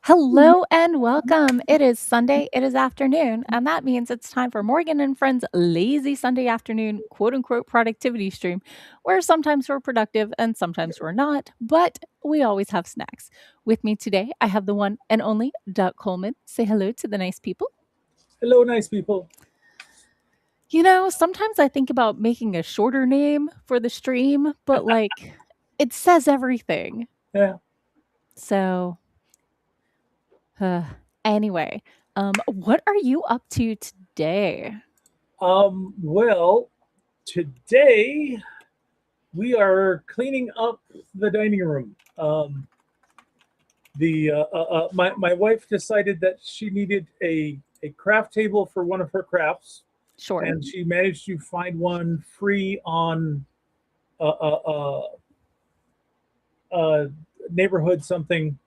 Hello and welcome. It is Sunday, it is afternoon, and that means it's time for Morgan and Friends' lazy Sunday afternoon quote unquote productivity stream, where sometimes we're productive and sometimes we're not, but we always have snacks. With me today, I have the one and only Doug Coleman. Say hello to the nice people. Hello, nice people. Sometimes I think about making a shorter name for the stream, but it says everything. Yeah. So, uh, anyway, what are you up to today? Well, today we are cleaning up the dining room. My wife decided that she needed a craft table for one of her crafts, Sure. and she managed to find one free on a, neighborhood something,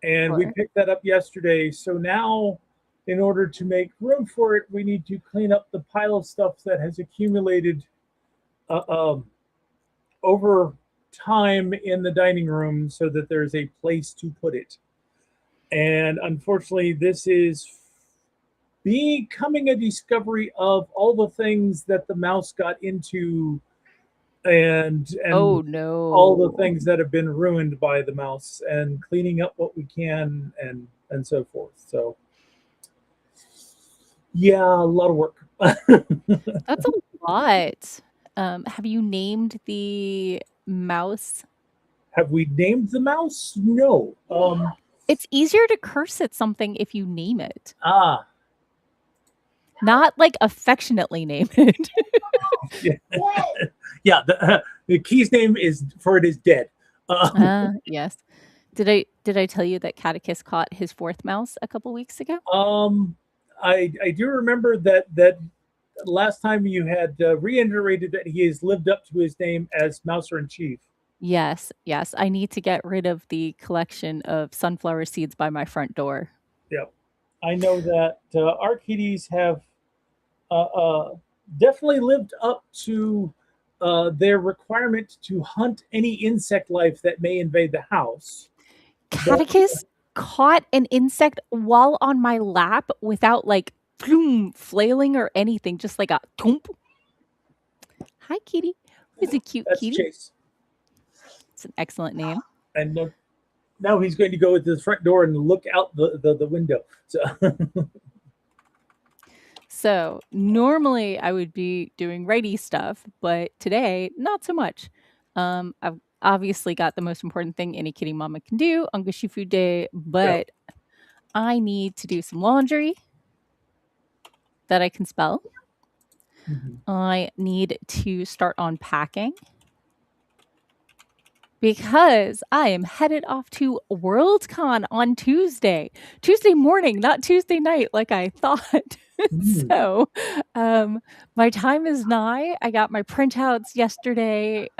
and we Sure. picked that up yesterday. So now, in order to make room for it, we need to clean up the pile of stuff that has accumulated uh, um, over time in the dining room so that there's a place to put it. And unfortunately, this is becoming a discovery of all the things that the mouse got into and Oh, all the no. things that have been ruined by the mouse and cleaning up what we can and so forth. So yeah, a lot of work. That's a lot. Have you named the mouse? Have we named the mouse? No. It's easier to curse at something if you name it, Ah, not like affectionately name it. yeah, yeah. The key's name is for it is dead. Yes. Did I tell you that Catechus caught his fourth mouse a couple weeks ago? Um, I do remember that last time you had reiterated that he has lived up to his name as Mouser in Chief. Yes, yes. I need to get rid of the collection of sunflower seeds by my front door. Yeah, I know that our kitties have uh, uh, definitely lived up to their requirement to hunt any insect life that may invade the house. But Catechus caught an insect while on my lap without flailing or anything, just like a thump. Hi, kitty. Who's a cute that's kitty? Chase, It's an excellent name. and now he's going to go to the front door and look out the window. So So normally I would be doing righty stuff, but today not so much. I've obviously got the most important thing any kitty mama can do on Gushy Food Day, yeah. but I need to do some laundry that I can spell. Mhm. I need to start unpacking because I am headed off to Worldcon on Tuesday. Tuesday morning, not Tuesday night like I thought. Mm. So, my time is nigh. I got my printouts yesterday.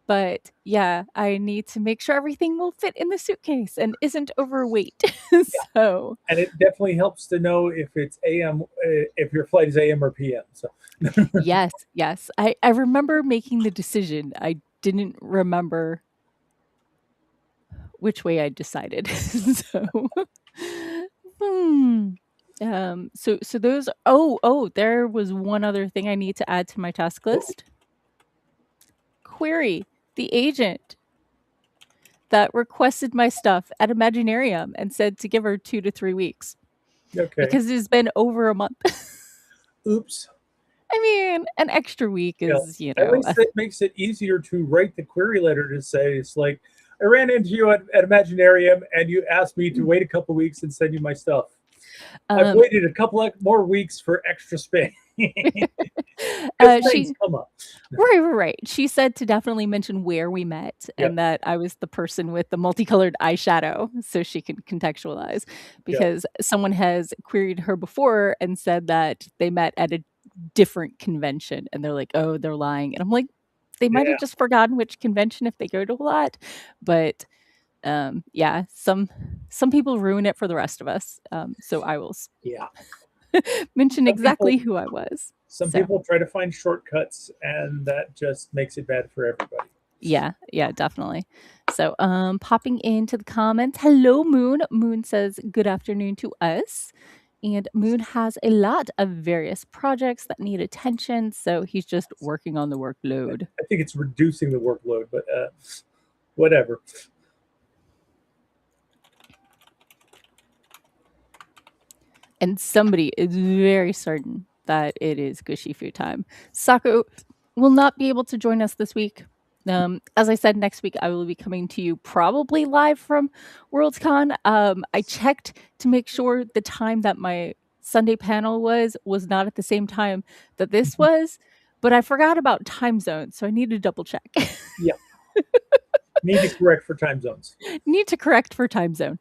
But yeah, I need to make sure everything will fit in the suitcase and isn't overweight. Yeah, So, and it definitely helps to know if it's AM, if your flight is AM or PM. So yes, yes. I remember making the decision. I didn't remember which way I decided. So, hmm. So those. Oh, there was one other thing I need to add to my task list. Query the agent that requested my stuff at Imaginarium and said to give her 2 to 3 weeks okay, because it's been over a month. oops. I mean, an extra week Yeah, is, at least it makes it easier to write the query letter to say it's like I ran into you at Imaginarium and you asked me to wait a couple weeks and send you my stuff. I've um, waited a couple of more weeks for extra space because things she come up. right. She said to definitely mention where we met Yep, and that I was the person with the multicolored eyeshadow so she can contextualize yep, because someone has queried her before and said that they met at a different convention and they're like, "Oh, they're lying." And I'm like, they might have yeah, just forgotten which convention if they go to a lot, but yeah, some people ruin it for the rest of us. So I will yeah. mention Some people, exactly who I was. some So people try to find shortcuts, and that just makes it bad for everybody. yeah, definitely. So, popping into the comments. Hello, Moon. Moon says good afternoon to us. And Moon has a lot of various projects that need attention, so he's just working on the workload. I think it's reducing the workload, but whatever. And somebody is very certain that it is Gushy food time. Sako will not be able to join us this week. As I said, next week I will be coming to you probably live from Worldcon. I checked to make sure the time that my Sunday panel was not at the same time that this was, but I forgot about time zones, so I need to double check. Yeah. Need to correct for time zones. Need to correct for time zone.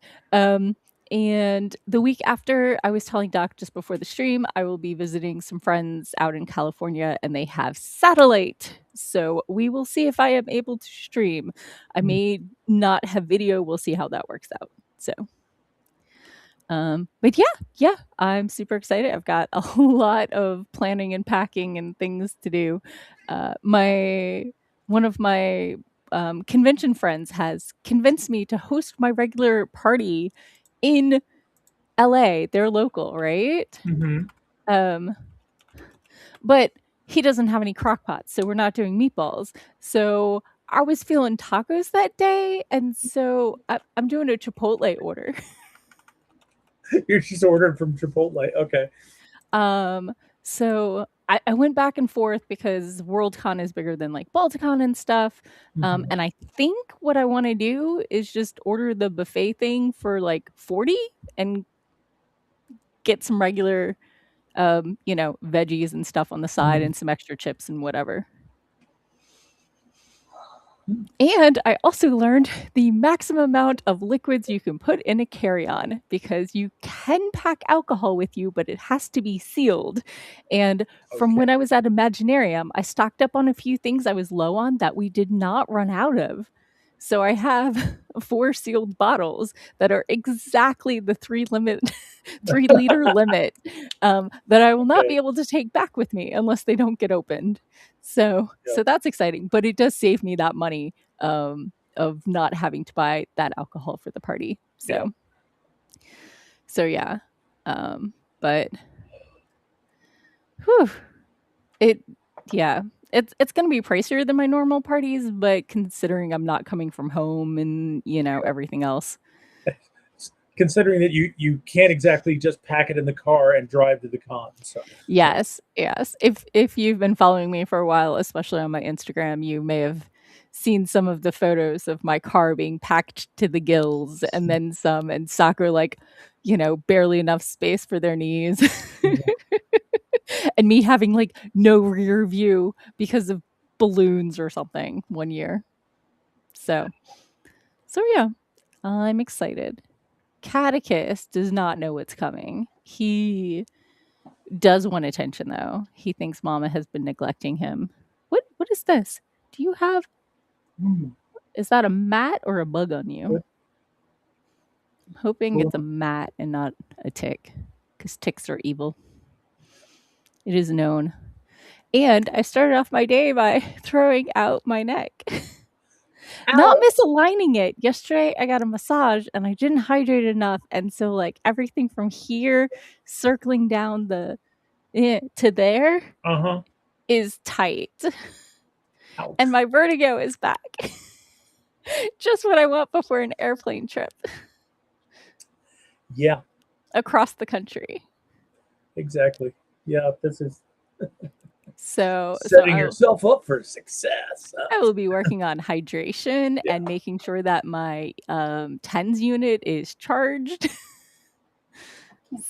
And the week after, I was telling Doc just before the stream, I will be visiting some friends out in California and they have satellite. So we will see if I am able to stream. I may not have video. We'll see how that works out. So, but yeah, I'm super excited. I've got a lot of planning and packing and things to do. One of my convention friends has convinced me to host my regular party in LA. They're local, right? But he doesn't have any crock pots, so we're not doing meatballs. So I was feeling tacos that day, and so I'm doing a Chipotle order. You're just ordering from Chipotle. Okay. So I went back and forth because Worldcon is bigger than like Balticon and stuff. And I think what I want to do is just order the buffet thing for like 40 and get some regular, veggies and stuff on the side and some extra chips and whatever. And I also learned the maximum amount of liquids you can put in a carry-on because you can pack alcohol with you, but it has to be sealed. And from when I was at Imaginarium, I stocked up on a few things I was low on that we did not run out of. So I have 4 sealed bottles that are exactly the 3-liter limit that I will not be able to take back with me unless they don't get opened. So that's exciting, but it does save me that money of not having to buy that alcohol for the party. So yeah. But it's going to be pricier than my normal parties, but considering I'm not coming from home and, everything else. Considering that you can't exactly just pack it in the car and drive to the con. So yes. If you've been following me for a while, especially on my Instagram, you may have seen some of the photos of my car being packed to the gills and then some, and Sako barely enough space for their knees. And me having like no rear view because of balloons or something one year. So yeah, I'm excited. Catechist does not know what's coming. He does want attention though. He thinks Mama has been neglecting him. What is this? Do you have Is that a mat or a bug on you? What? I'm hoping it's a mat and not a tick, because ticks are evil. It is known. And I started off my day by throwing out my neck. Not misaligning it. Yesterday I got a massage and I didn't hydrate enough, and so like everything from here circling down to there is tight. Ouch. And my vertigo is back. Just what I want before an airplane trip. Yeah. Across the country. Exactly. Yeah, this is setting yourself up for success. I will be working on hydration and making sure that my TENS unit is charged.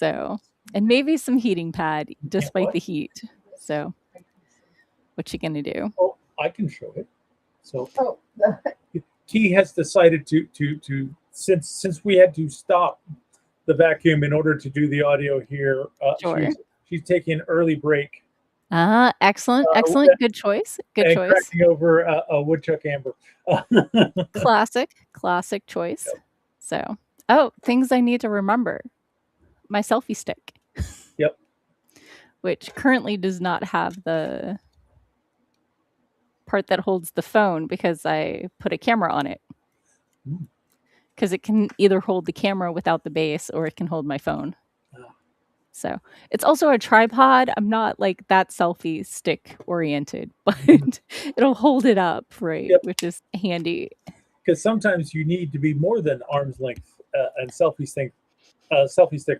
And maybe some heating pad despite the heat. So what you gonna do? Oh, I can show it. So T has decided to since we had to stop the vacuum in order to do the audio here. Sure. She's taking an early break. Excellent. Good choice. Cracking over a woodchuck amber. Classic choice. So, things I need to remember. My selfie stick. Yep. Which currently does not have the part that holds the phone because I put a camera on it. Mm. because it can either hold the camera without the base or it can hold my phone. Ah. So it's also a tripod. I'm not like that selfie stick oriented, but Mhm. it'll hold it up, right? Yep. Which is handy. Because sometimes you need to be more than arm's length and selfie stick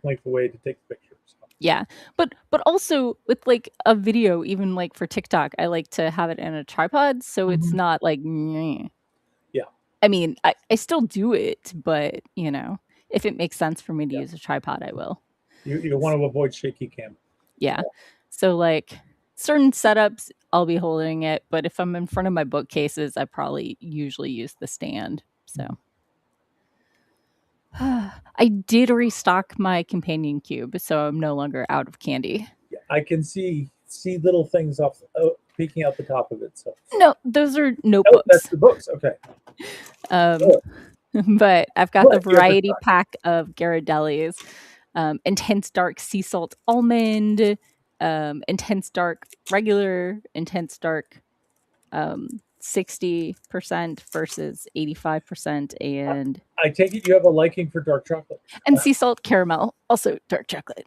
length away to take the picture. So. Yeah. But also with like a video, even like for TikTok, I like to have it in a tripod so it's Mhm. not like meh. Yeah. I mean, I still do it, but if it makes sense for me to Yeah. use a tripod, I will. You want to avoid shaky cam. Yeah. So like certain setups, I'll be holding it, but if I'm in front of my bookcases, I probably usually use the stand. So Mhm. I did restock my companion cube, so I'm no longer out of candy. Yeah, I can see little things off peeking out the top of it. So. No, those are Oh, that's notebooks. the books. Okay. Um, Good. but I've got the Good. You have variety restocked. pack of Ghirardelli's, intense dark sea salt almond, intense dark regular, intense dark 60% versus 85%, I take it you have a liking for dark chocolate. and sea salt caramel, also dark chocolate.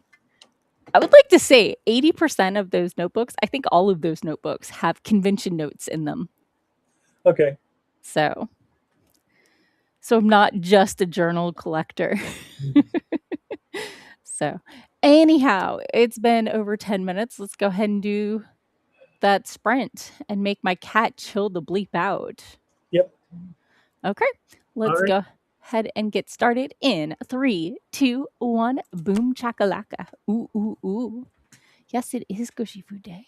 I would like to say 80% of those notebooks, I think all of those notebooks have convention notes in them. Okay. So I'm not just a journal collector. So anyhow, it's been over 10 minutes. Let's go ahead and do that sprint and make my cat chill the bleep out. Yep. Okay, All let's right. go ahead and get started in 3, 2, 1. Boom chakalaka. Ooh, ooh, ooh. Yes, it is Gushy Food Day.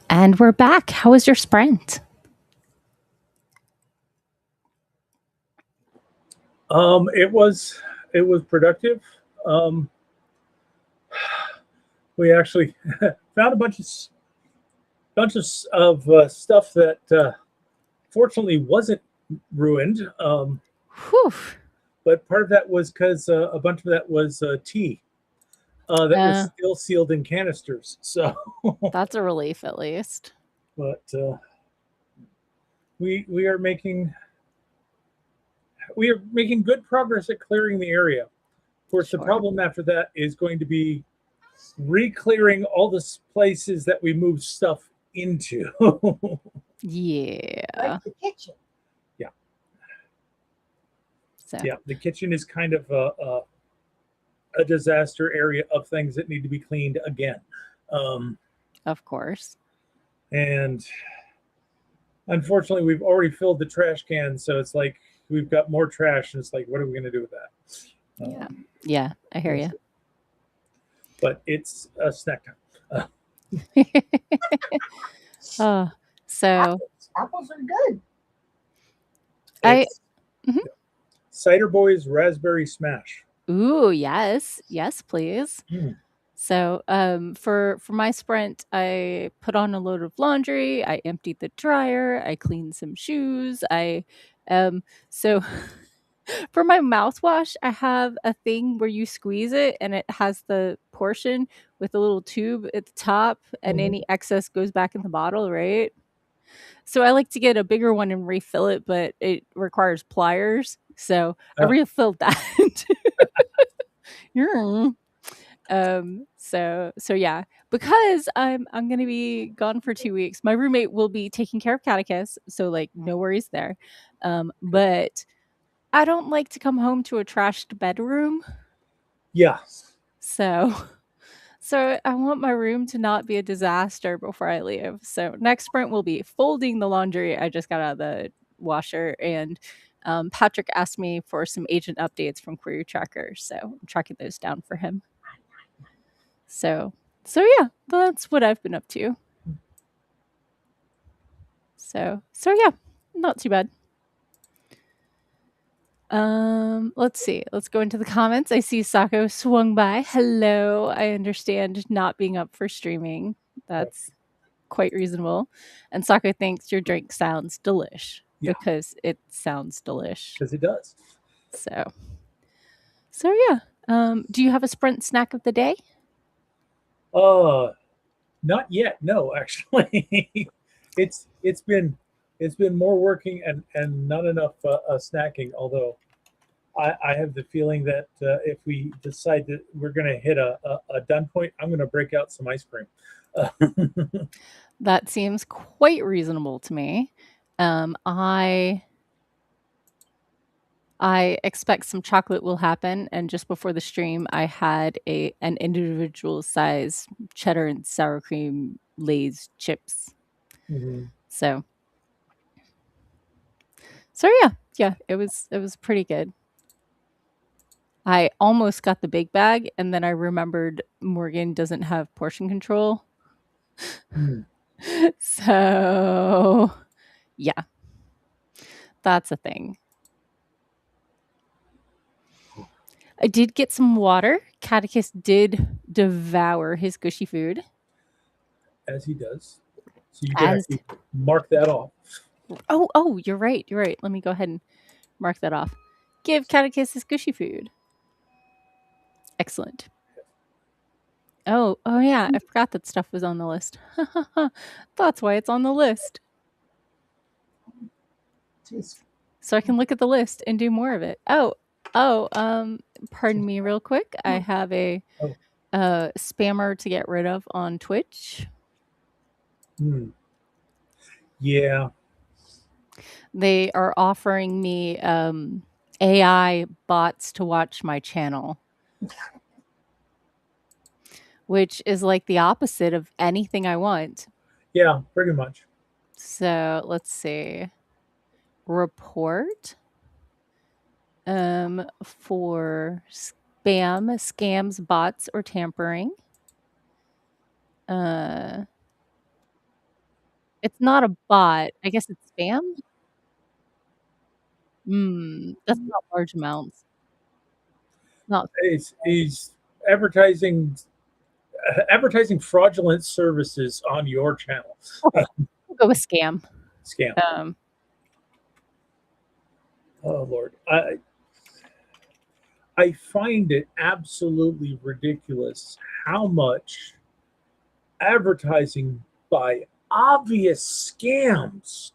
And we're back. How was your sprint? It was productive. Um, we actually found a bunch of stuff that fortunately wasn't ruined. Whew. But part of that was because a bunch of that was tea that was Uh, still sealed in canisters. So, that's a relief, at least. but we are making good progress at clearing the area. Of course, the Sure. problem after that is going to be re-clearing all the places that we moved stuff into. Yeah. Like the kitchen. Yeah. So, Yeah, the kitchen is kind of a disaster area of things that need to be cleaned again. of course. And unfortunately, we've already filled the trash can, so it's like we've got more trash, and it's like, what are we going to do with that? Yeah. Yeah, I hear you. But it's a snack time. Oh, so Apples are good. It's Mhm. Cider Boys Raspberry Smash. Ooh, yes. Yes, please. Mm. So, for my sprint, I put on a load of laundry, I emptied the dryer, I cleaned some shoes, so for my mouthwash, I have a thing where you squeeze it and it has the portion with a little tube at the top, and any excess goes back in the bottle, right? So I like to get a bigger one and refill it, but it requires pliers. So I refilled that. Yeah. So yeah, because I'm gonna be gone for 2 weeks. My roommate will be taking care of Catechus, so like no worries there. But I don't like to come home to a trashed bedroom. Yeah. So so I want my room to not be a disaster before I leave. So next sprint will be folding the laundry I just got out of the washer, and Patrick asked me for some agent updates from Query Tracker, so I'm tracking those down for him. So yeah, that's what I've been up to. So yeah, not too bad. Let's see. Let's go into the comments. I see Sako swung by. Hello. I understand not being up for streaming. That's quite reasonable. And Sako thinks your drink sounds delish, because it sounds delish. Because it does. So yeah. Do you have a sprint snack of the day? Not yet. No, actually, it's been more working and not enough snacking. Although I have the feeling that if we decide that we're going to hit a done point, I'm going to break out some ice cream. That seems quite reasonable to me. I expect some chocolate will happen, and just before the stream, I had an individual size cheddar and sour cream Lay's chips. Mm-hmm. So yeah, it was pretty good. I almost got the big bag, and then I remembered Morgan doesn't have portion control. So yeah, that's a thing. I did get some water. Catechus did devour his gushy food. As he does. So you can actually mark that off. Oh, you're right. You're right. Let me go ahead and mark that off. Give Catechus his gushy food. Excellent. Oh yeah, I forgot that stuff was on the list. That's why it's on the list. So I can look at the list and do more of it. Pardon me real quick. I have a spammer to get rid of on Twitch. Yeah. They are offering me AI bots to watch my channel, which is like the opposite of anything I want. Yeah, pretty much. So let's see. Report for spam, scams, bots, or tampering. It's not a bot. I guess it's spam? That's not large amounts. Not He's advertising advertising fraudulent services on your channel. we'll go with scam. Scam. Um, Oh Lord, I find it absolutely ridiculous how much advertising by obvious scams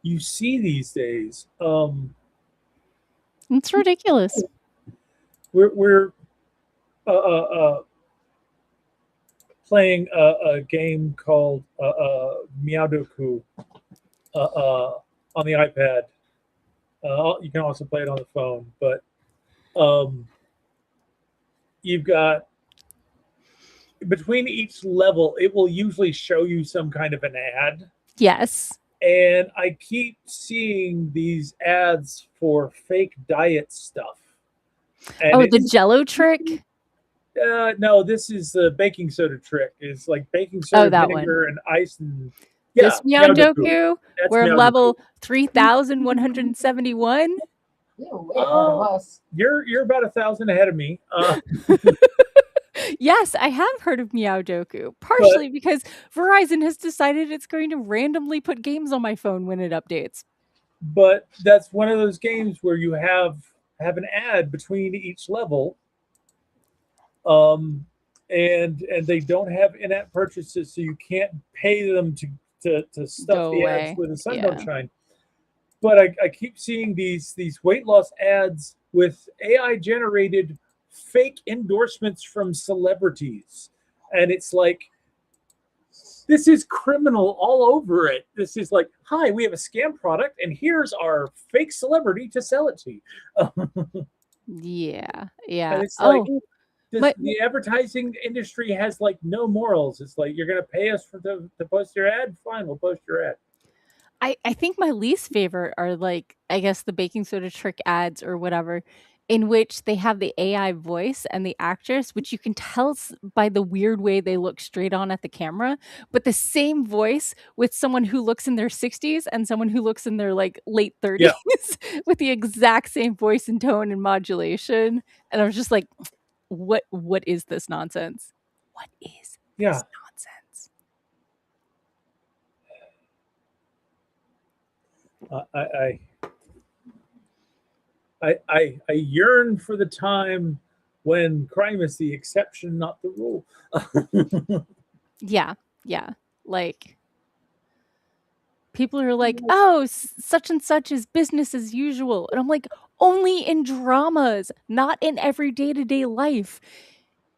you see these days. it's ridiculous. We're uh, uh, uh, playing a game called Meowdoku on the iPad. You can also play it on the phone, but um, you've got between each level, it will usually show you some kind of an ad. Yes. And I keep seeing these ads for fake diet stuff. And Oh, the Jello trick? no, this is the baking soda trick. It's like baking Oh, soda, that one. vinegar, and ice. And This Meowdoku. Meowdoku, That's we're Meowdoku. level 3,171. You're way ahead of us. You're about 1,000 ahead of me. Yes, I have heard of Meowdoku, partially because Verizon has decided it's going to randomly put games on my phone when it updates. But that's one of those games where you have an ad between each level, and they don't have in-app purchases, so you can't pay them to stuff Go the away. ads where the sun Yeah. don't shine. But I keep seeing these weight loss ads with AI generated fake endorsements from celebrities, and it's like, this is criminal all over it. This is like, hi, we have a scam product, and here's our fake celebrity to sell it to you. Yeah. Yeah. And it's like, the advertising industry has like no morals. It's like, you're going to pay us to post your ad? Fine, we'll post your ad. I think my least favorite are like, I guess the baking soda trick ads or whatever, in which they have the AI voice and the actress, which you can tell by the weird way they look straight on at the camera, but the same voice with someone who looks in their 60s and someone who looks in their like late 30s with the exact same voice and tone and modulation. And I was just like, what is this nonsense? What is this nonsense? I yearn for the time when crime is the exception, not the rule. Yeah. Like, people are like, oh, such and such is business as usual. And I'm like, only in dramas, not in every day-to-day life.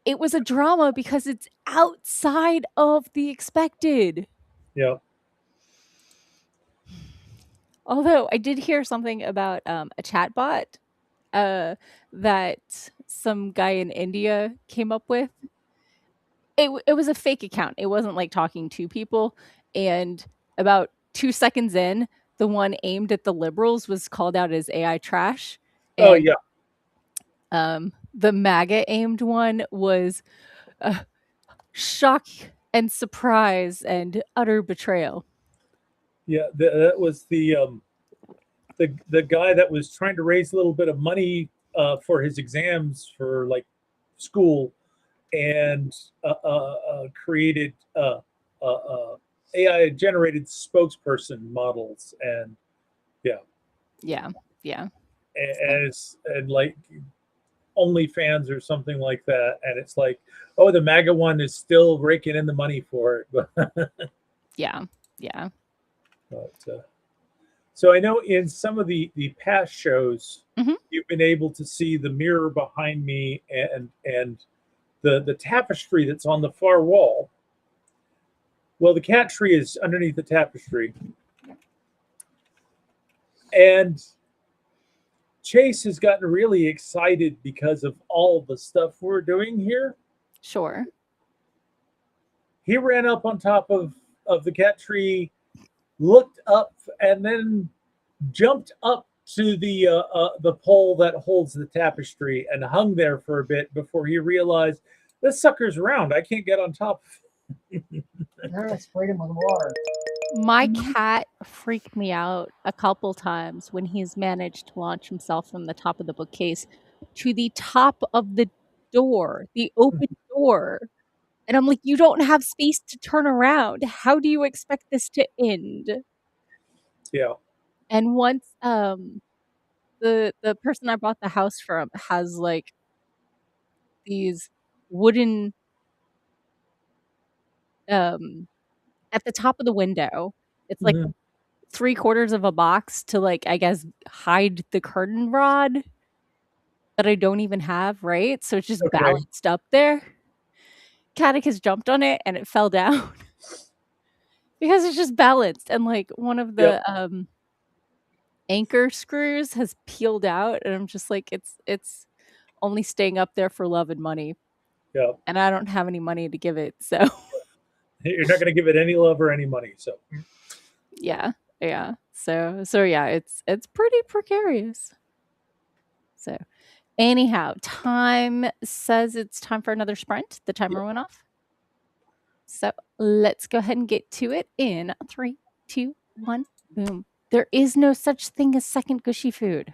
It was a drama because it's outside of the expected. Yeah. Although I did hear something about a chatbot that some guy in India came up with. It was a fake account. It wasn't like talking to people. And about 2 seconds in, the one aimed at the liberals was called out as AI trash. And, Oh yeah. The MAGA aimed one was shock and surprise and utter betrayal. Yeah, that was the guy that was trying to raise a little bit of money for his exams for like school, and created AI generated spokesperson models, and Yeah. and like OnlyFans or something like that, and it's like, oh, the MAGA one is still raking in the money for it. Yeah. But so I know in some of the past shows, you've been able to see the mirror behind me and the tapestry that's on the far wall. Well, the cat tree is underneath the tapestry, and Chase has gotten really excited because of all the stuff we're doing here. Sure. He ran up on top of the cat tree, looked up, and then jumped up to the pole that holds the tapestry and hung there for a bit before he realized, this sucker's round. I can't get on top. I sprayed him with water. My cat freaked me out a couple times when he's managed to launch himself from the top of the bookcase to the top of the door, the open door. And I'm like, you don't have space to turn around. How do you expect this to end? Yeah. And once the person I bought the house from has like these wooden at the top of the window. It's like Hmm. 3/4 of a box to like, I guess, hide the curtain rod that I don't even have, right? So it's just Okay. balanced up there. Catechus jumped on it and it fell down because it's just balanced and like one of Yep. the anchor screws has peeled out and I'm just like it's only staying up there for love and money Yep. and I don't have any money to give it. So You're not going to give it any love or any money. So, yeah. Yeah. So yeah, it's pretty precarious. So anyhow, time says it's time for another sprint. The yep. timer went off. So let's go ahead and get to it in 3, 2, 1, boom. There is no such thing as second gushy food.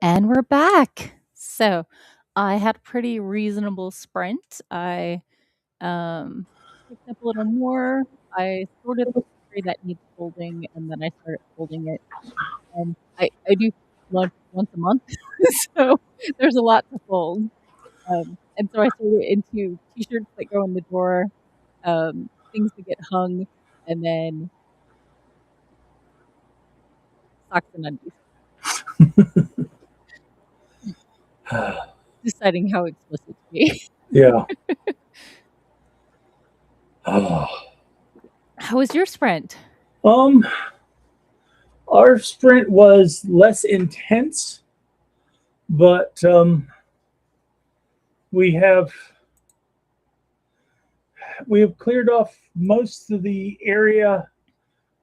And we're back. So I had a pretty reasonable sprint. I picked up a little more. I sorted the laundry that needs folding, and then I started folding it. And I do lunch once a month, so there's a lot to fold. And so I sorted it into t-shirts that go in the drawer, things that get hung, and then socks and undies. Deciding how explicit to be. Yeah. How was your sprint? Our sprint was less intense, but we have cleared off most of the area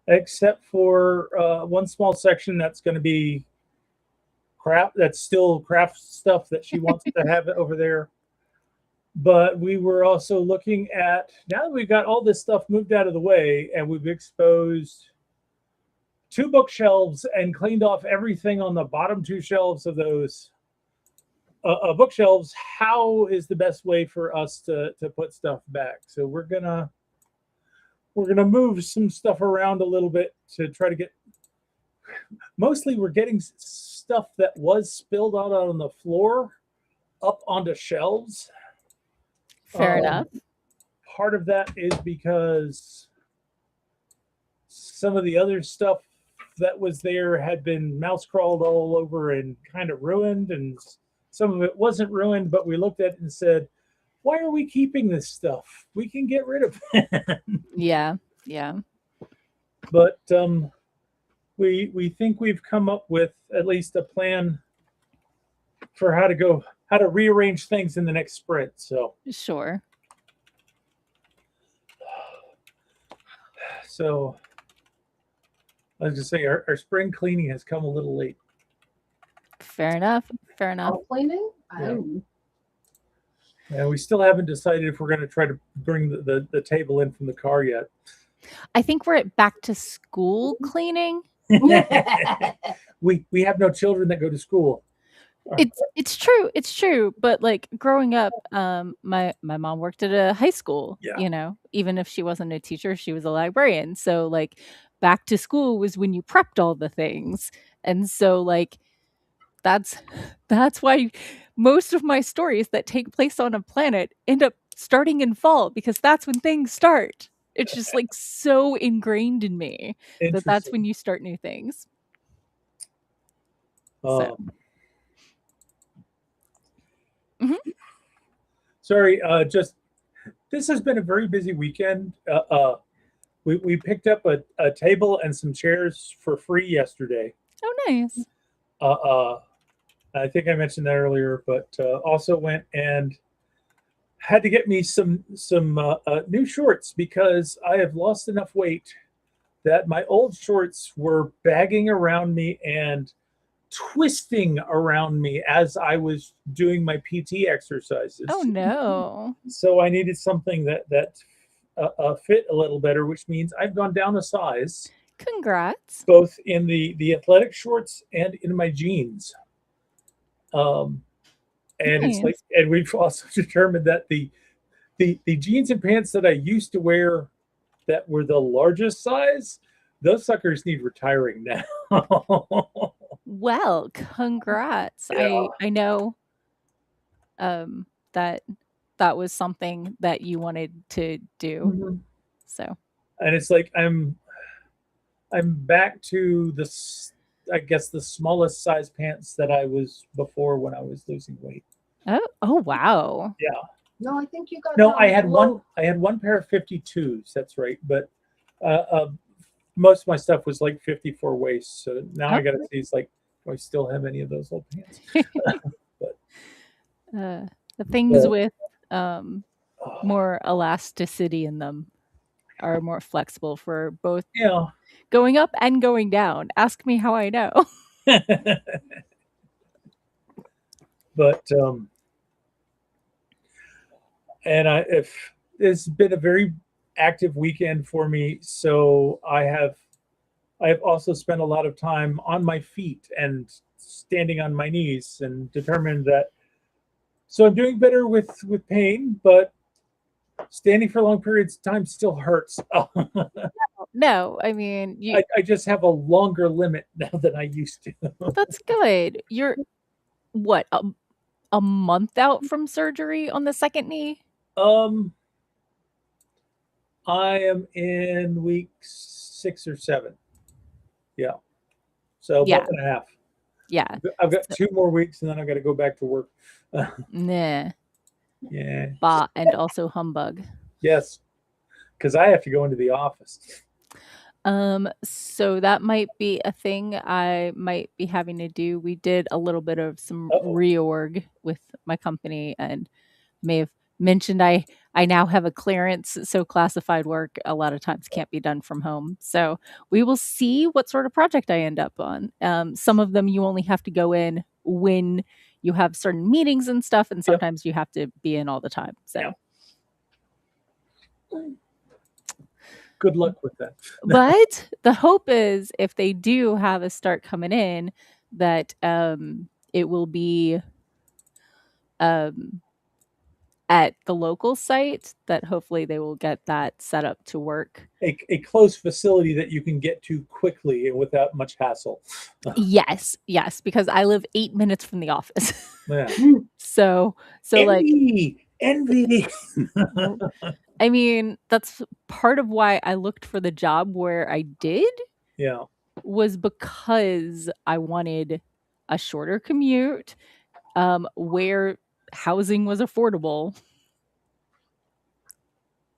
except for one small section that's going to be crap. That's still craft stuff that she wants to have over there. But we were also looking at, now that we've got all this stuff moved out of the way and we've exposed 2 bookshelves and cleaned off everything on the bottom 2 shelves of those bookshelves, how is the best way for us to put stuff back? So we're gonna move some stuff around a little bit to try to get, mostly we're getting stuff that was spilled out on the floor up onto shelves. Fair enough. Part of that is because some of the other stuff that was there had been mouse crawled all over and kind of ruined, and some of it wasn't ruined, but we looked at it and said, why are we keeping this stuff? We can get rid of it. Yeah. But we think we've come up with at least a plan for how to rearrange things in the next sprint. So Sure. So I was going to say our spring cleaning has come a little late. Fair enough. Cleaning? Yeah. And we still haven't decided if we're going to try to bring the table in from the car yet. I think we're at back to school cleaning. We have no children that go to school. It's true. But like growing up, my mom worked at a high school. Yeah. You know, even if she wasn't a teacher, she was a librarian. So like back to school was when you prepped all the things, and so like that's why most of my stories that take place on a planet end up starting in fall, because that's when things start. It's just like so ingrained in me that that's when you start new things. So. Sorry, just this has been a very busy weekend. We picked up a table and some chairs for free yesterday. Oh, nice. I think I mentioned that earlier, but also went and had to get me some new shorts because I have lost enough weight that my old shorts were bagging around me and twisting around me as I was doing my PT exercises. Oh no. So I needed something that fit a little better, which means I've gone down a size. Congrats. Both in the athletic shorts and in my jeans. And nice. It's like, and we've also determined that the jeans and pants that I used to wear that were the largest size, those suckers need retiring now. Well, congrats. Yeah. I know that was something that you wanted to do. Mm-hmm. So. And it's like I'm back to I guess the smallest size pants that I was before when I was losing weight. Oh wow. Yeah. No, I think you got. No, I had one pair of 52s. That's right, but most of my stuff was like 54 waist. So now I got to see, it's like, do I still have any of those old pants? But the things with more elasticity in them are more flexible for both going up and going down. Ask me how I know. But and it's been a very active weekend for me, so I have also spent a lot of time on my feet and standing on my knees and determined that. So I'm doing better with pain, but standing for long periods of time still hurts. No, I mean, I just have a longer limit now than I used to. that's good. You're what, a month out from surgery on the second knee? Um, I am in week 6 or 7. Yeah. So a Yeah. month and a half. Yeah. I've got 2 more weeks and then I've got to go back to work. Nah. Yeah. Bah, and also humbug. Yes. Because I have to go into the office. So that might be a thing I might be having to do. We did a little bit of some reorg with my company and may have mentioned I now have a clearance, so classified work a lot of times can't be done from home. So we will see what sort of project I end up on. Some of them you only have to go in when you have certain meetings and stuff, and sometimes you have to be in all the time. So good luck with that. But the hope is if they do have a start coming in, that it will be at the local site, that hopefully they will get that set up to work. A close facility that you can get to quickly and without much hassle. Yes, because I live 8 minutes from the office. Yeah. so Envy. I mean, that's part of why I looked for the job where I did. Yeah. Was because I wanted a shorter commute, where housing was affordable.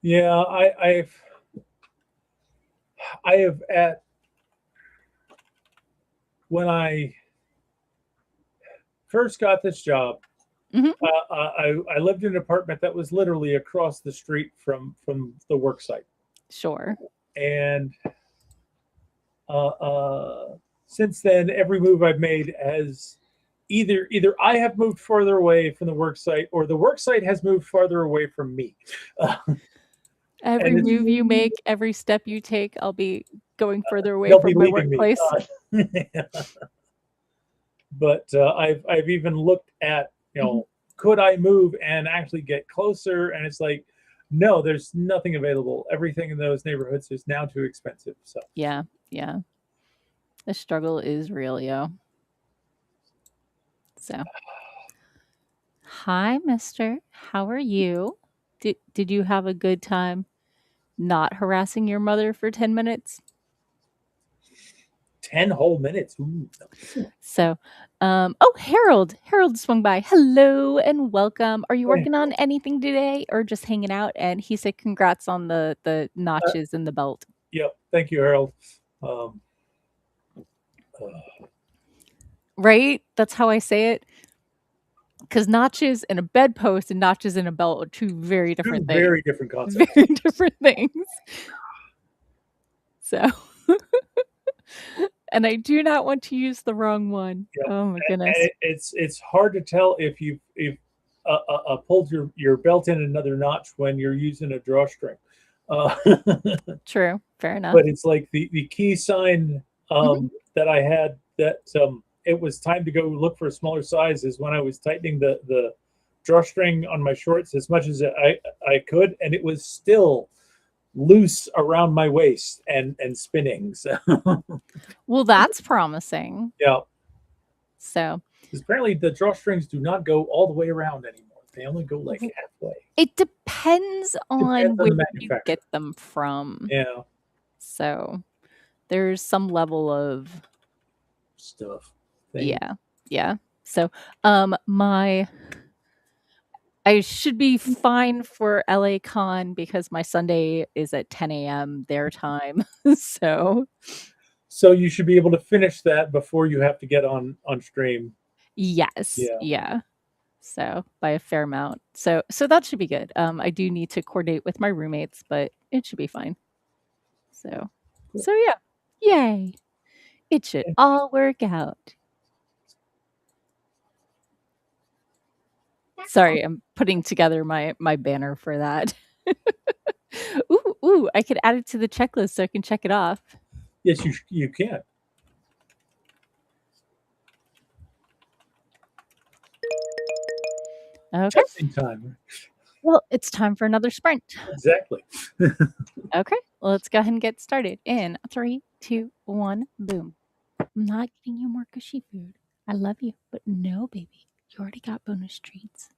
Yeah, I have when I first got this job, I lived in an apartment that was literally across the street from the work site. Sure. And since then, every move I've made has either I have moved farther away from the work site, or the work site has moved farther away from me. Every move you make, every step you take, I'll be going further away they'll from be my leaving workplace. Me. But I've even looked at, could I move and actually get closer? And it's like, no, there's nothing available. Everything in those neighborhoods is now too expensive. So yeah, the struggle is real, yo. So, hi, Mister. How are you? Did you have a good time not harassing your mother for 10 minutes? 10 whole minutes. Ooh. So, Harold swung by. Hello and welcome. Are you working on anything today or just hanging out? And he said, congrats on the notches in the belt. Yep. Thank you, Harold. Right? That's how I say it. Because notches in a bedpost and notches in a belt are two very different things. Very different concepts. Very different things. So, and I do not want to use the wrong one. Yep. Oh my goodness! And it's hard to tell if you've pulled your belt in another notch when you're using a drawstring. True, fair enough. But it's like the key sign that I had that it was time to go look for a smaller size is when I was tightening the drawstring on my shorts as much as I could, and it was still loose around my waist and spinning. So. Well, that's promising. Yeah. So apparently the drawstrings do not go all the way around anymore. They only go like halfway. It depends on where you get them from. Yeah. So there's some level of stuff. Yeah. So I should be fine for LA Con because my Sunday is at 10 a.m. their time. So you should be able to finish that before you have to get on stream. Yes. Yeah. So by a fair amount. So that should be good. I do need to coordinate with my roommates, but it should be fine. So yeah. Yay. It should all work out. Sorry, I'm putting together my banner for that. Ooh, I could add it to the checklist so I can check it off. Yes, you can. Okay. Just in time. Well, it's time for another sprint. Exactly. Okay. Let's go ahead and get started in 3, 2, 1, boom. I'm not getting you more cushy food. I love you, but no, baby. You already got bonus treats.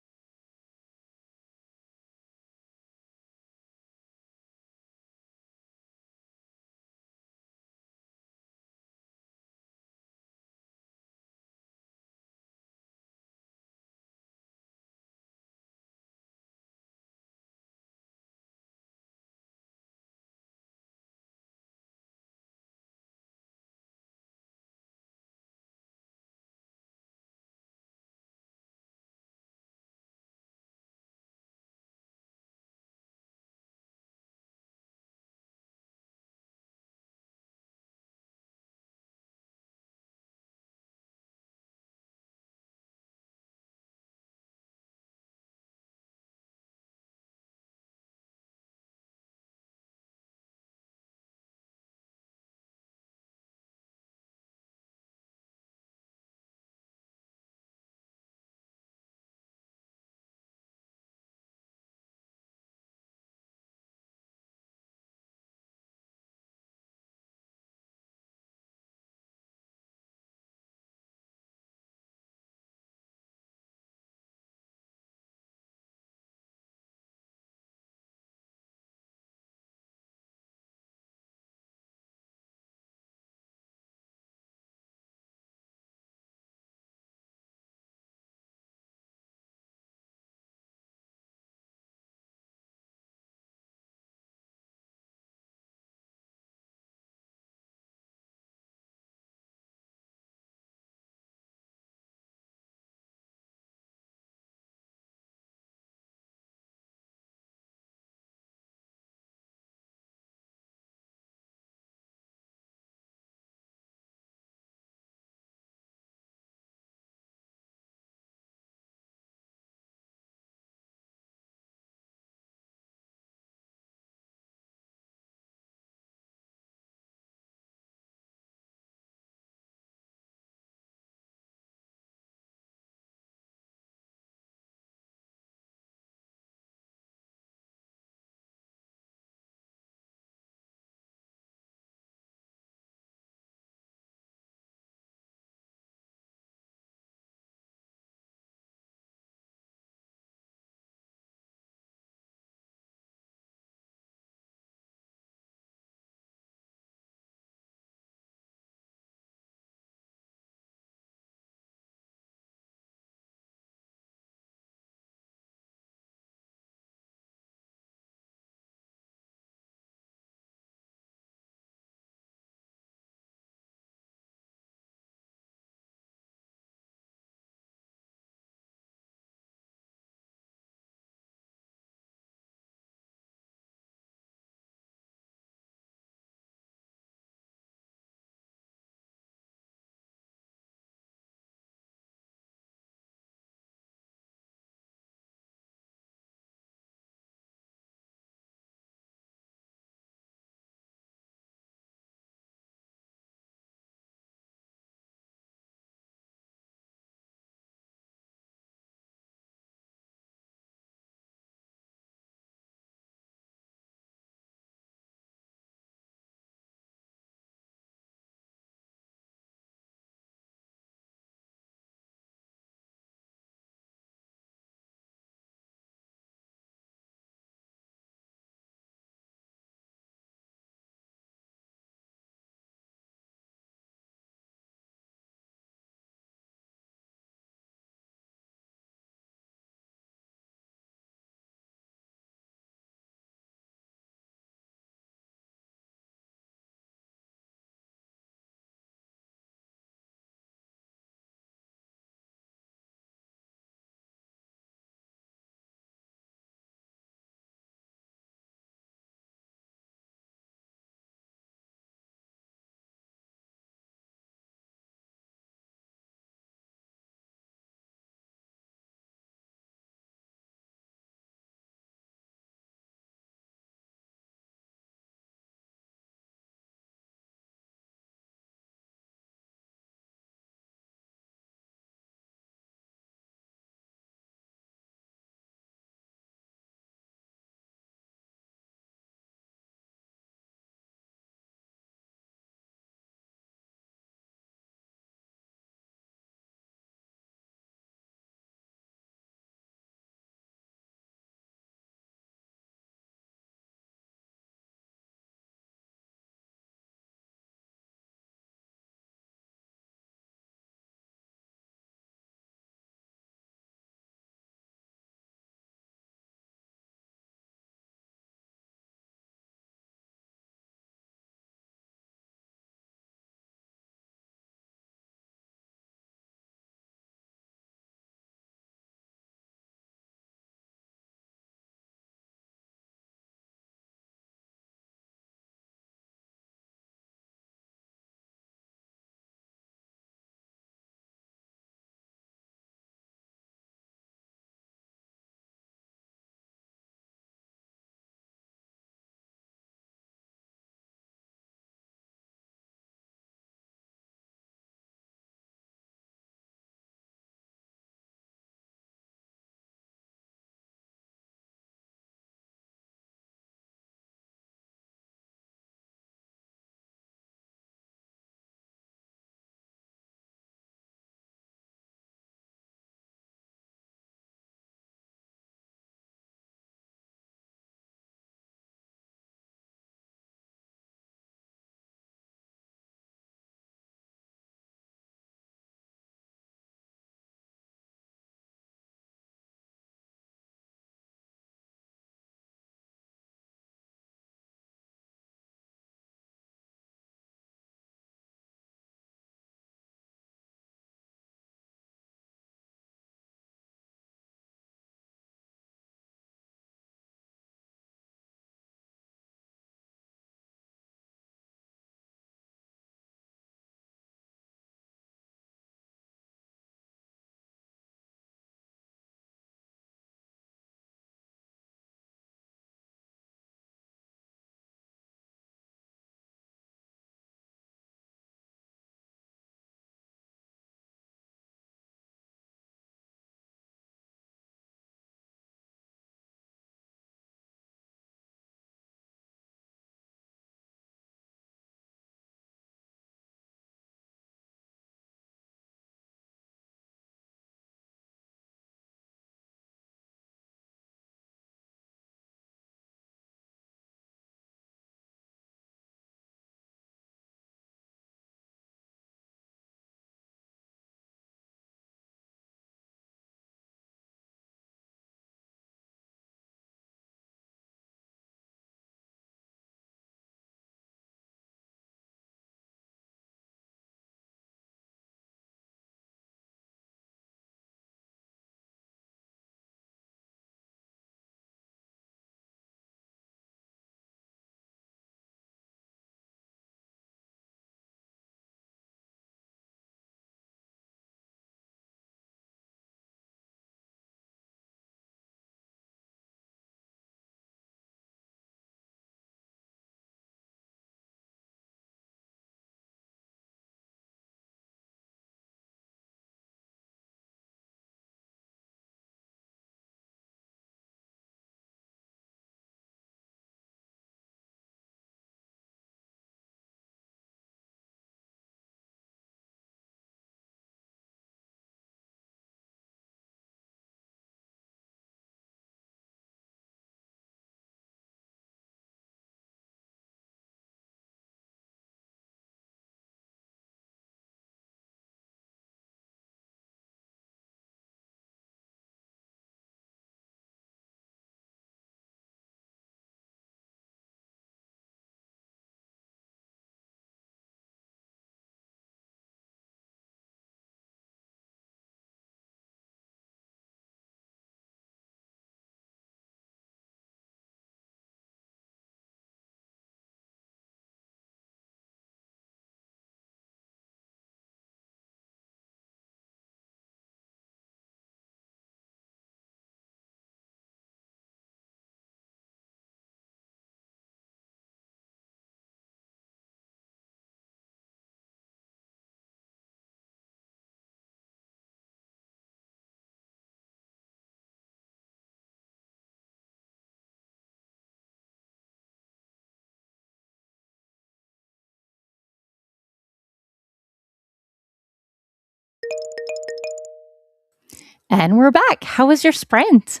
And we're back. How was your sprint?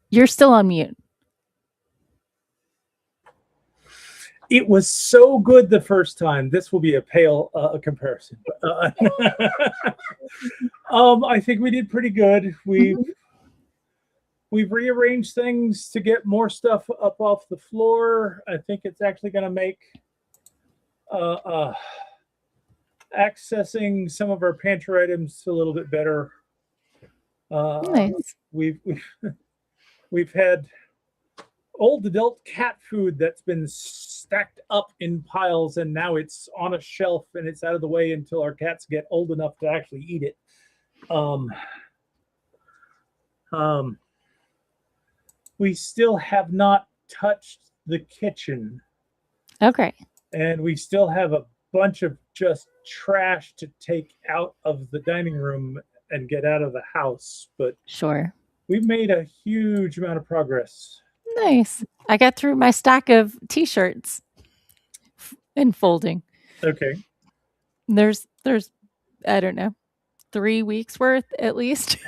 You're still on mute. It was so good the first time. This will be a pale comparison. I think we did pretty good. We've rearranged things to get more stuff up off the floor. I think it's actually going to make accessing some of our pantry items a little bit better. Nice. We've had old adult cat food that's been stacked up in piles, and now it's on a shelf and it's out of the way until our cats get old enough to actually eat it. We still have not touched the kitchen. Okay. And we still have a bunch of just trash to take out of the dining room and get out of the house. But sure, we've made a huge amount of progress. Nice. I got through my stack of t-shirts in folding. Okay. There's I don't know, 3 weeks worth at least.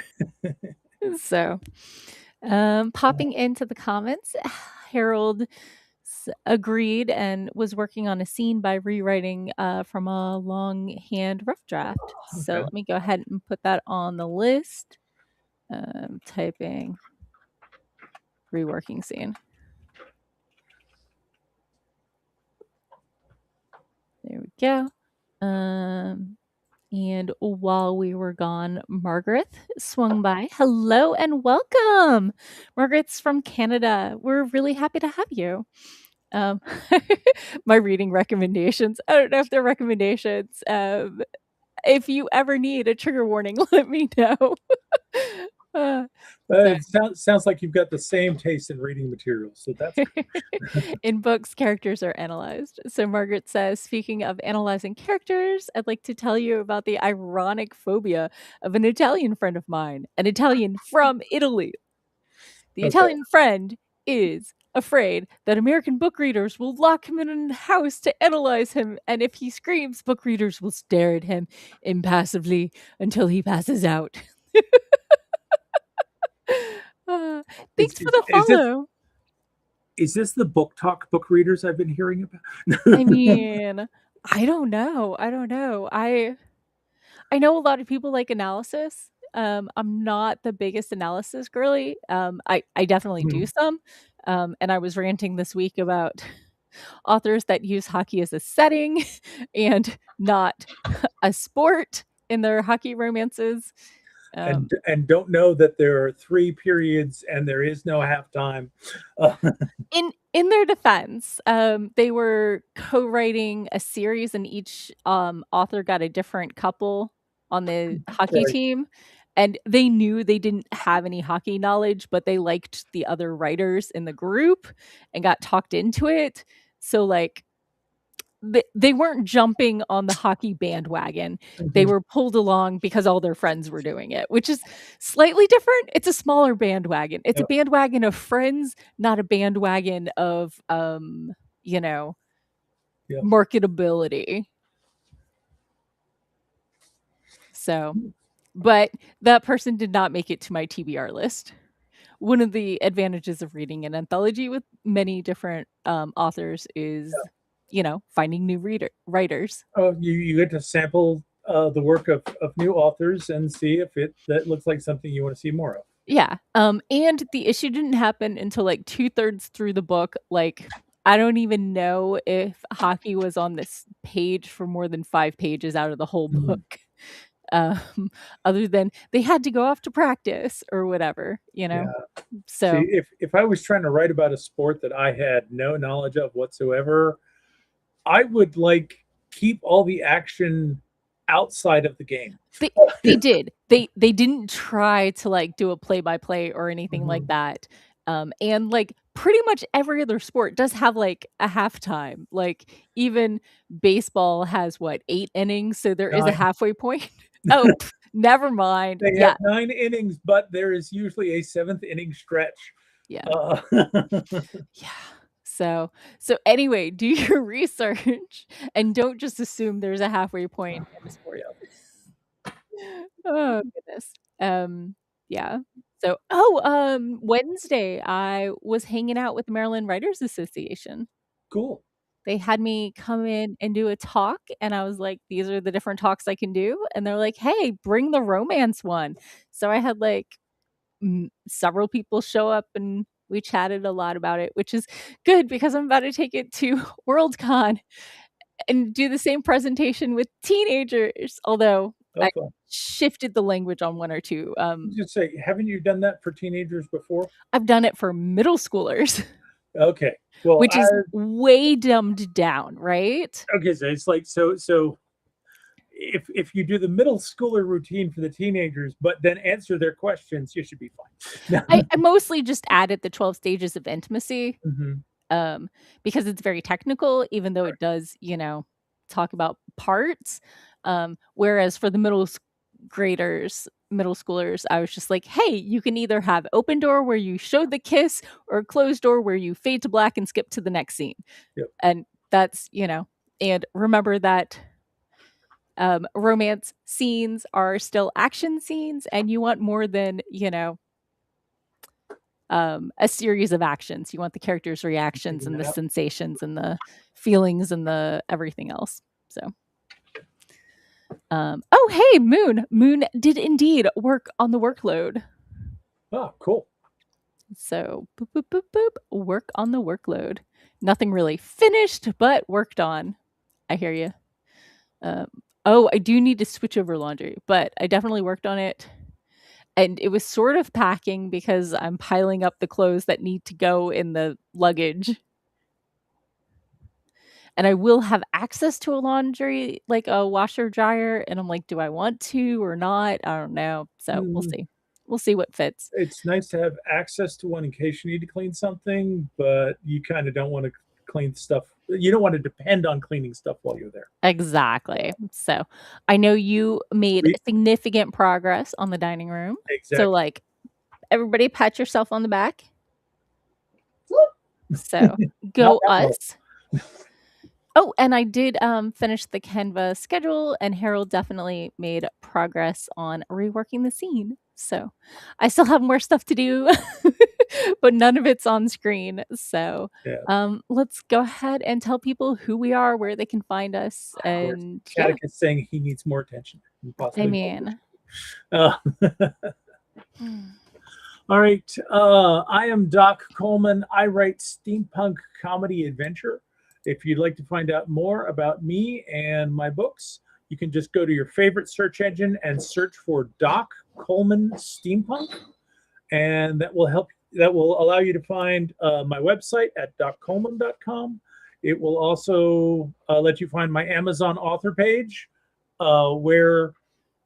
So, popping into the comments, Harold agreed and was working on a scene by rewriting from a longhand rough draft. Okay. So let me go ahead and put that on the list. Typing reworking scene. There we go. And while we were gone, Margaret swung by. Hello and welcome. Margaret's from Canada. We're really happy to have you. My reading recommendations. I don't know if they're recommendations. If you ever need a trigger warning, let me know. It sounds like you've got the same taste in reading materials. So that's in books, characters are analyzed. So Margaret says, speaking of analyzing characters, I'd like to tell you about the ironic phobia of an Italian friend of mine, an Italian from Italy. The Italian friend is afraid that American book readers will lock him in a house to analyze him, and if he screams, book readers will stare at him impassively until he passes out. Thanks for the follow. Is this the book talk book readers I've been hearing about? I mean, I don't know. I know a lot of people like analysis. I'm not the biggest analysis girly. I definitely do some. And I was ranting this week about authors that use hockey as a setting and not a sport in their hockey romances. And don't know that there are 3 periods and there is no halftime. In their defense, they were co-writing a series, and each author got a different couple on the hockey team, and they knew they didn't have any hockey knowledge, but they liked the other writers in the group and got talked into it. So like they weren't jumping on the hockey bandwagon. They were pulled along because all their friends were doing it, which is slightly different. It's a smaller bandwagon. It's a bandwagon of friends, not a bandwagon of marketability. So, but that person did not make it to my TBR list. One of the advantages of reading an anthology with many different authors is finding new writers. Oh, you get to sample the work of new authors and see if that looks like something you want to see more of. Yeah. And the issue didn't happen until like 2/3 through the book. Like, I don't even know if hockey was on this page for more than 5 pages out of the whole book. Other than they had to go off to practice or whatever, So see, if I was trying to write about a sport that I had no knowledge of whatsoever, I would keep all the action outside of the game. They did. They didn't try to do a play-by-play or anything like that. And pretty much every other sport does have a halftime. Even baseball has 8 innings, so there is a halfway point. Oh, never mind. They have 9 innings, but there is usually a 7th inning stretch. Yeah. Yeah. So anyway, do your research and don't just assume there's a halfway point in a story. Oh goodness. Yeah. So Wednesday I was hanging out with the Maryland Writers Association. Cool. They had me come in and do a talk, and I was like, "These are the different talks I can do." And they're like, "Hey, bring the romance one." So I had like several people show up and we chatted a lot about it, which is good because I'm about to take it to Worldcon and do the same presentation with teenagers, although I Okay. shifted the language on one or two. Just say, haven't you done that for teenagers before? I've done it for middle schoolers, Okay. Well, which is way dumbed down, right? okay, so it's like so if you do the middle schooler routine for the teenagers, but then answer their questions, you should be fine. I mostly just added the 12 stages of intimacy, Mhm. because it's very technical, even though it does, talk about parts. Whereas for the middle schoolers, I was just like, hey, you can either have open door where you show the kiss or closed door where you fade to black and skip to the next scene. Yep. And that's, and remember that romance scenes are still action scenes, and you want more than, a series of actions. You want the characters' reactions and the sensations and the feelings and the everything else. So, oh, hey, Moon did indeed work on the workload. Oh, cool. So, boop, boop, boop, boop, work on the workload. Nothing really finished, but worked on. I hear you. I do need to switch over laundry, but I definitely worked on it. And it was sort of packing because I'm piling up the clothes that need to go in the luggage. And I will have access to a laundry, like a washer dryer. And I'm like, do I want to or not? I don't know. So we'll see. We'll see what fits. It's nice to have access to one in case you need to clean something, but you kind of don't want to clean stuff. You don't want to depend on cleaning stuff while you're there. Exactly. So I know you made significant progress on the dining room. Exactly. So like everybody pat yourself on the back. So go us. Oh, and I did finish the Canva schedule, and Harold definitely made progress on reworking the scene. So I still have more stuff to do, but none of it's on screen. So let's go ahead and tell people who we are, where they can find us. And Chadwick is saying he needs more attention. I mean, all right. I am Doc Coleman. I write steampunk comedy adventure. If you'd like to find out more about me and my books, you can just go to your favorite search engine and search for Doc Coleman Steampunk, and that will help. That will allow you to find my website at doccoleman.com. It will also let you find my Amazon author page, where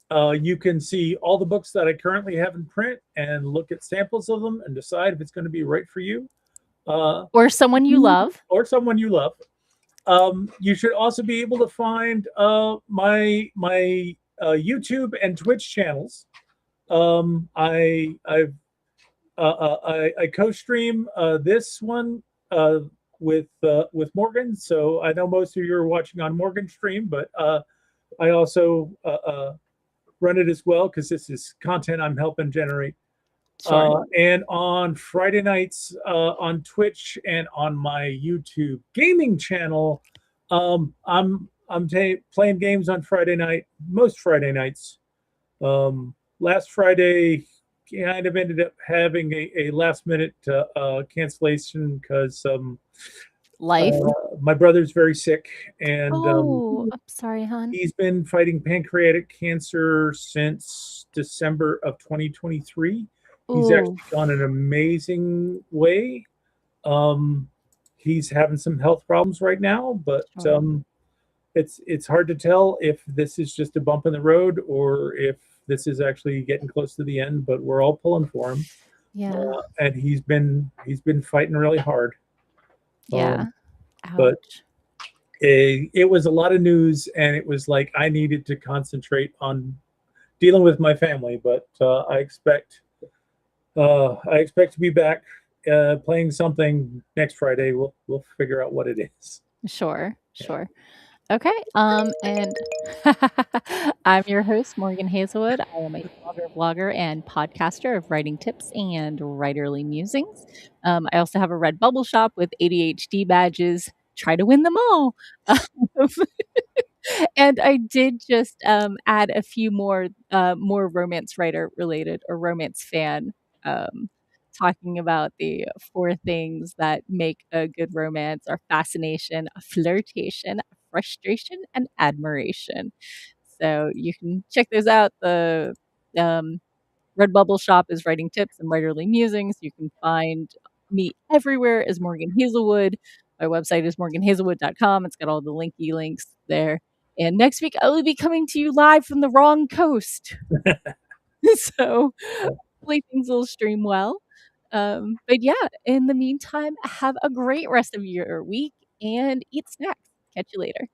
you can see all the books that I currently have in print and look at samples of them and decide if it's going to be right for you. Or someone you love. Or someone you love. You should also be able to find my YouTube and Twitch channels. I co-stream this one with Morgan, so I know most of you are watching on Morgan's stream, but I also run it as well because this is content I'm helping generate. Sure. And on Friday nights on Twitch and on my YouTube gaming channel, I'm playing games on Friday night, most Friday nights. Last Friday, kind of ended up having a last minute cancellation because life. My brother's very sick, and I'm sorry, hon. He's been fighting pancreatic cancer since December of 2023. He's actually gone an amazing way. He's having some health problems right now, but it's hard to tell if this is just a bump in the road or if this is actually getting close to the end. But we're all pulling for him. Yeah, and he's been fighting really hard. Yeah, but it was a lot of news, and it was like I needed to concentrate on dealing with my family. But I expect to be back playing something next Friday. We'll figure out what it is. Sure. Okay. And I'm your host, Morgan Hazelwood. I am a blogger and podcaster of writing tips and writerly musings. I also have a Redbubble shop with ADHD badges. Try to win them all. And I did just add a few more romance writer related or romance fan, um, talking about the 4 things that make a good romance are fascination, flirtation, frustration, and admiration. So you can check those out. The um, Redbubble shop is writing tips and writerly musings. You can find me everywhere as Morgan Hazelwood. My website is morganhazelwood.com. It's got all the linky links there. And next week, I will be coming to you live from the wrong coast. So hopefully things will stream well. But yeah, in the meantime, have a great rest of your week and eat snacks. Catch you later.